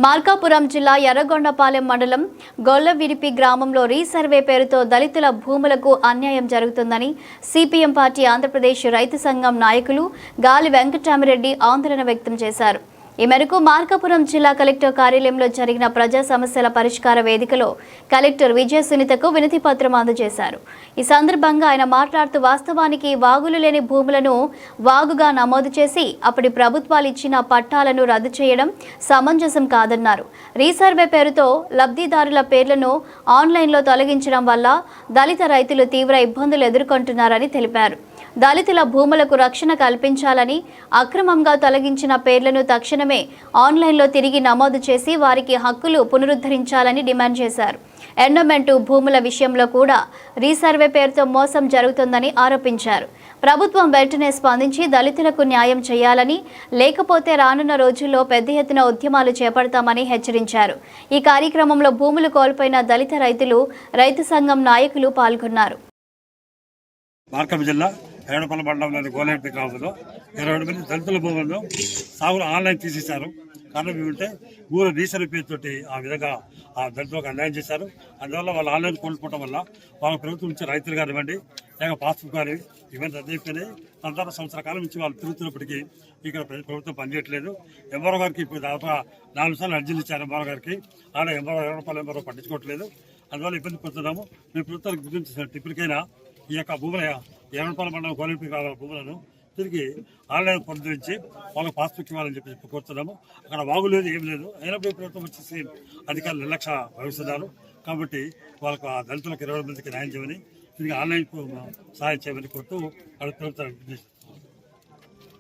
మార్కాపురం జిల్లా ఎర్రగొండపాలెం మండలం గొల్లవిరిపి గ్రామంలో రీసర్వే పేరుతో దళితుల భూములకు అన్యాయం జరుగుతుందని సిపిఎం పార్టీ ఆంధ్రప్రదేశ్ రైతు సంఘం నాయకులు గాలి వెంకటరామిరెడ్డి ఆందోళన వ్యక్తం చేశారు. ఈ మేరకు మార్కాపురం జిల్లా కలెక్టర్ కార్యాలయంలో జరిగిన ప్రజా సమస్యల పరిష్కార వేదికలో కలెక్టర్ విజయ సునీతకు వినతి పత్రం అందజేశారు. ఈ సందర్భంగా ఆయన మాట్లాడుతూ వాస్తవానికి వాగులు లేని భూములను వాగుగా నమోదు చేసి అప్పటి ప్రభుత్వాలు ఇచ్చిన పట్టాలను రద్దు చేయడం సమంజసం కాదన్నారు. రీసర్వే పేరుతో లబ్ధిదారుల పేర్లను ఆన్లైన్లో తొలగించడం వల్ల దళిత రైతులు తీవ్ర ఇబ్బందులు ఎదుర్కొంటున్నారని తెలిపారు. దళితుల భూములకు రక్షణ కల్పించాలని, అక్రమంగా తొలగించిన పేర్లను తక్షణమే ఆన్లైన్లో తిరిగి నమోదు చేసి వారికి హక్కులు పునరుద్ధరించాలని డిమాండ్ చేశారు. ఎండోమెంట్ భూముల విషయంలో కూడా రీసర్వే పేరుతో మోసం జరుగుతుందని ఆరోపించారు. ప్రభుత్వం వెంటనే స్పందించి దళితులకు న్యాయం చేయాలని, లేకపోతే రానున్న రోజుల్లో పెద్ద ఎత్తున ఉద్యమాలు చేపడతామని హెచ్చరించారు. ఈ కార్యక్రమంలో భూములు కోల్పోయిన దళిత రైతులు, రైతు సంఘం నాయకులు పాల్గొన్నారు. మార్కాపురం జిల్లా ఎర్రగొండపాలెం మండలంలోని గోలేటి గ్రామంలో 22 మంది దళితుల భూములను సాగులు ఆన్లైన్ తీసేశారు. కారణం ఏమంటే ఊరు రీసర్వే పేరుతోటి ఆ విధంగా ఆ దళితులకు అన్యాయం చేశారు. అందువల్ల వాళ్ళు ఆన్లైన్ కోల్పోవడం వల్ల వాళ్ళ ప్రభుత్వం నుంచి రైతులు కానివ్వండి, లేక పాస్బుక్ కానీ ఇవన్నీ రద్దయిపోయినాయి. తన సంవత్సరాల కాలం నుంచి వాళ్ళు తిరుగుతున్నప్పటికీ ఇక్కడ ప్రభుత్వం పనిచేయట్లేదు. ఎంఆర్ఓ గారికి ఇప్పుడు దాదాపు 4 సార్లు అర్జీలు ఇచ్చారు. ఎంఆర్ఓ గారికి ఆయన ఎర్రగొండపాలెం ఎంఆర్ఓ పట్టించుకోవట్లేదు. అందువల్ల ఇబ్బంది పడుతున్నాము. మేము ప్రభుత్వానికి గుర్తించారు. ఇప్పటికైనా ఈ యొక్క భూముల ఎర్రగొండపాలెం మండలం గోలేటి గ్రామాల భూములను తిరిగి ఆన్లైన్ పొందించి వాళ్ళకి పాస్బుక్ ఇవ్వాలని చెప్పి కోరుతున్నాము. అక్కడ వాగు లేదు, ఏం లేదు. అయినప్పుడు ప్రభుత్వం వచ్చేసి అధికారులు నిర్లక్ష్య వహిస్తున్నారు. కాబట్టి వాళ్ళకు ఆ దళితులకు 20 మందికి న్యాయం చేయమని, తిరిగి ఆన్లైన్ సహాయం చేయమని కోరుతూ ప్రభుత్వం